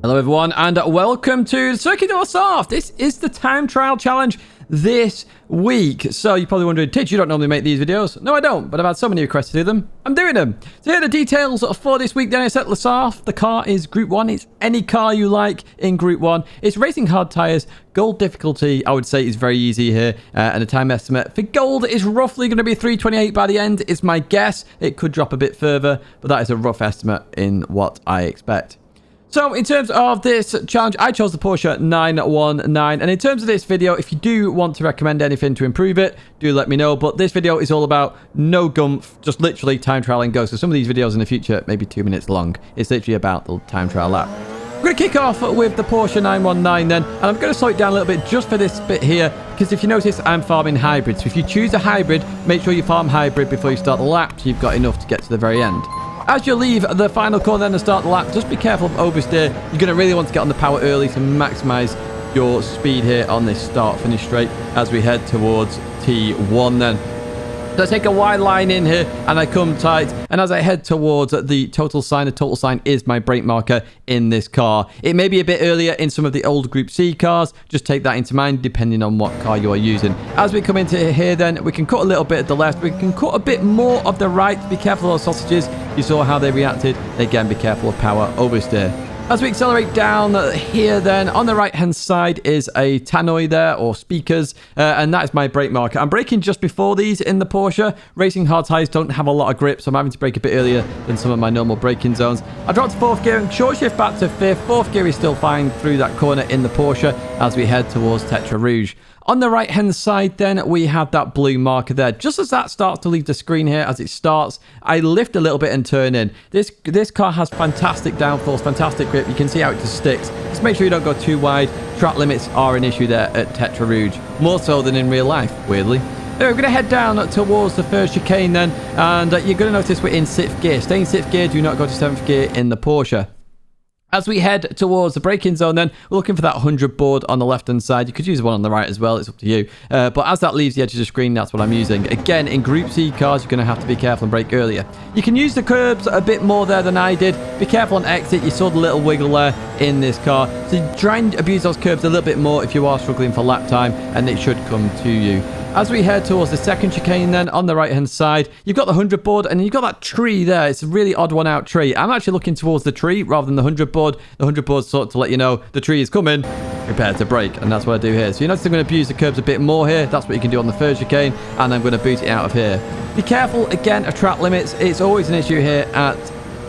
Hello everyone and welcome to Circuit de la Surf. This is the time trial challenge this week. So you're probably wondering, Tidge, you don't normally make these videos. No, I don't, but I've had so many requests to do them. I'm doing them. So here are the details for this week. Then I set La Surf. The car is Group 1. It's any car you like in Group 1. It's racing hard tyres. Gold difficulty, I would say, is very easy here. And the time estimate for gold is roughly going to be 3:28 by the end. It's my guess. It could drop a bit further, but that is a rough estimate in what I expect. So in terms of this challenge, I chose the Porsche 919. And in terms of this video, if you do want to recommend anything to improve it, do let me know. But this video is all about no gumph, just literally time trial and go. So some of these videos in the future may be 2 minutes long. It's literally about the time trial lap. I'm going to kick off with the Porsche 919 then. And I'm going to slow it down a little bit just for this bit here. Because if you notice, I'm farming hybrids. So if you choose a hybrid, make sure you farm hybrid before you start the lap. So you've got enough to get to the very end. As you leave the final corner then to start the lap, just be careful of oversteer. You're going to really want to get on the power early to maximize your speed here on this start-finish straight as we head towards T1 then. So I take a wide line in here and I come tight, and as I head towards the total sign is my brake marker in this car. It may be a bit earlier in some of the old Group C cars. Just take that into mind depending on what car you are using. As we come into here then, we can cut a little bit at the left. We can cut a bit more of the right. Be careful of those sausages. You saw how they reacted. Again, be careful of power oversteer. As we accelerate down here then, on the right hand side is a tannoy there, or speakers, and that is my brake marker. I'm braking just before these in the Porsche. Racing hard tyres don't have a lot of grip, so I'm having to brake a bit earlier than some of my normal braking zones. I dropped to 4th gear and short shift back to 5th. 4th gear is still fine through that corner in the Porsche as we head towards Tetra Rouge. On the right hand side then, we have that blue marker there. Just as that starts to leave the screen here, as it starts, I lift a little bit and turn in. This car has fantastic downforce, fantastic grip. You can see how it just sticks. Just make sure you don't go too wide. Track limits are an issue there at Tetra Rouge, more so than in real life, weirdly. Anyway, we're going to head down towards the first chicane then, and you're going to notice we're in 6th gear. Stay in 6th gear, do not go to 7th gear in the Porsche. As we head towards the braking zone then, we're looking for that 100 board on the left-hand side. You could use one on the right as well. It's up to you. But as that leaves the edge of the screen, that's what I'm using. Again, in Group C cars, you're going to have to be careful and brake earlier. You can use the curbs a bit more there than I did. Be careful on exit. You saw the little wiggle there in this car. So try and abuse those curbs a little bit more if you are struggling for lap time, and it should come to you. As we head towards the second chicane then, on the right-hand side, you've got the 100 board, and you've got that tree there. It's a really odd one out tree. I'm actually looking towards the tree rather than the 100 board. The 100 board's sort of to let you know the tree is coming, prepare to brake, and that's what I do here. So you notice I'm going to abuse the curbs a bit more here. That's what you can do on the third chicane, and I'm going to boot it out of here. Be careful, again, of track limits. It's always an issue here at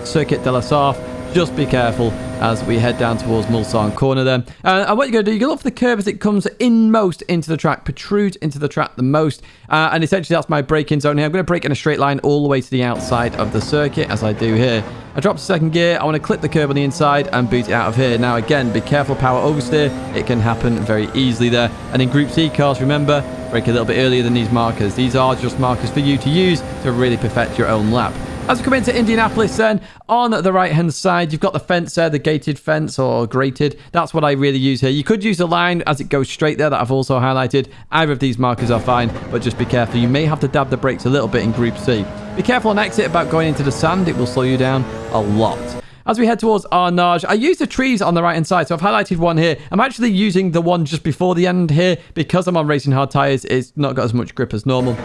Circuit de la Surf. Just be careful as we head down towards Mulsanne corner then. And what you're going to do, you're going to look for the curve as it comes inmost into the track, protrudes into the track the most. And essentially that's my braking zone here. I'm going to brake in a straight line all the way to the outside of the circuit, as I do here. I drop to 2nd gear. I want to clip the curb on the inside and boot it out of here. Now again, be careful power oversteer. It can happen very easily there. And in Group C cars, remember, brake a little bit earlier than these markers. These are just markers for you to use to really perfect your own lap. As we come into Indianapolis then, on the right-hand side, you've got the fence there, the gated fence or grated. That's what I really use here. You could use a line as it goes straight there that I've also highlighted. Either of these markers are fine, but just be careful. You may have to dab the brakes a little bit in Group C. Be careful on exit about going into the sand. It will slow you down a lot. As we head towards Arnage, I use the trees on the right-hand side, so I've highlighted one here. I'm actually using the one just before the end here because I'm on racing hard tyres. It's not got as much grip as normal.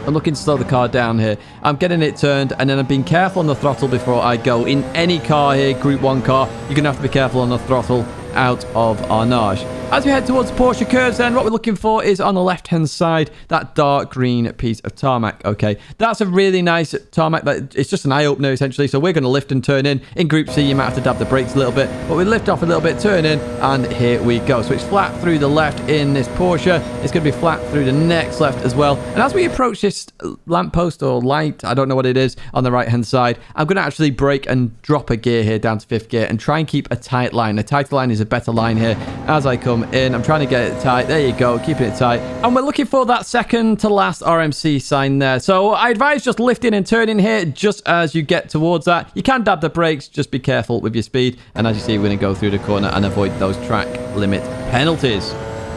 I'm looking to slow the car down here. I'm getting it turned, and then I'm being careful on the throttle before I go. In any car here, Group 1 car, you're going to have to be careful on the throttle out of Arnage. As we head towards Porsche curves then, what we're looking for is on the left-hand side, that dark green piece of tarmac. Okay, that's a really nice tarmac. It's just an eye-opener, essentially. So we're going to lift and turn in. In Group C, you might have to dab the brakes a little bit, but we lift off a little bit, turn in, and here we go. So it's flat through the left in this Porsche. It's going to be flat through the next left as well. And as we approach this lamppost or light, I don't know what it is, on the right-hand side, I'm going to actually brake and drop a gear here down to 5th gear and try and keep a tight line. A tighter line is a better line here as I come in. I'm trying to get it tight. There you go, keeping it tight. And we're looking for that second to last RMC sign there. So I advise just lifting and turning here just as you get towards that. You can dab the brakes, just be careful with your speed. And as you see, we're going to go through the corner and avoid those track limit penalties.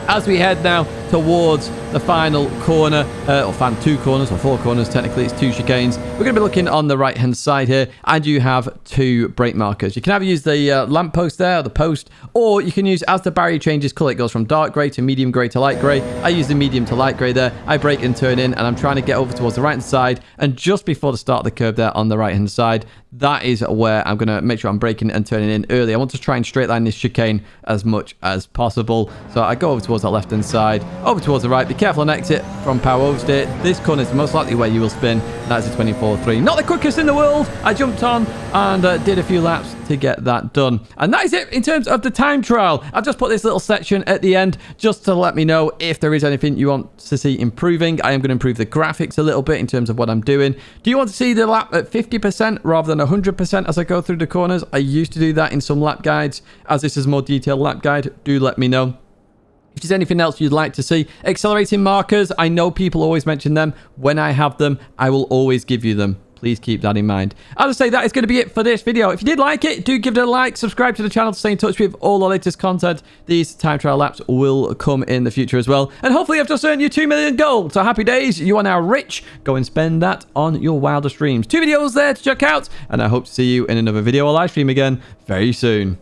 As we head now towards the final corner, or final 2 corners, or 4 corners. Technically, it's 2 chicanes. We're going to be looking on the right-hand side here, and you have 2 brake markers. You can either use the lamppost there, or the post, or you can use, as the barrier changes colour, it goes from dark grey to medium grey to light grey. I use the medium to light grey there. I brake and turn in, and I'm trying to get over towards the right-hand side, and just before the start of the curve there on the right-hand side, that is where I'm going to make sure I'm braking and turning in early. I want to try and straight line this chicane as much as possible. So I go over towards that left-hand side, over towards the right. Be careful on exit from power oversteer. This corner is most likely where you will spin. That's a 24.3. Not the quickest in the world. I jumped on and did a few laps to get that done. And that is it in terms of the time trial. I've just put this little section at the end just to let me know if there is anything you want to see improving. I am going to improve the graphics a little bit in terms of what I'm doing. Do you want to see the lap at 50% rather than 100% as I go through the corners? I used to do that in some lap guides. As this is a more detailed lap guide, do let me know. If there's anything else you'd like to see, accelerating markers, I know people always mention them. When I have them, I will always give you them. Please keep that in mind. As I say, that is going to be it for this video. If you did like it, do give it a like. Subscribe to the channel to stay in touch with all the latest content. These time trial laps will come in the future as well. And hopefully I've just earned you 2 million gold. So happy days. You are now rich. Go and spend that on your wildest dreams. 2 videos there to check out. And I hope to see you in another video or live stream again very soon.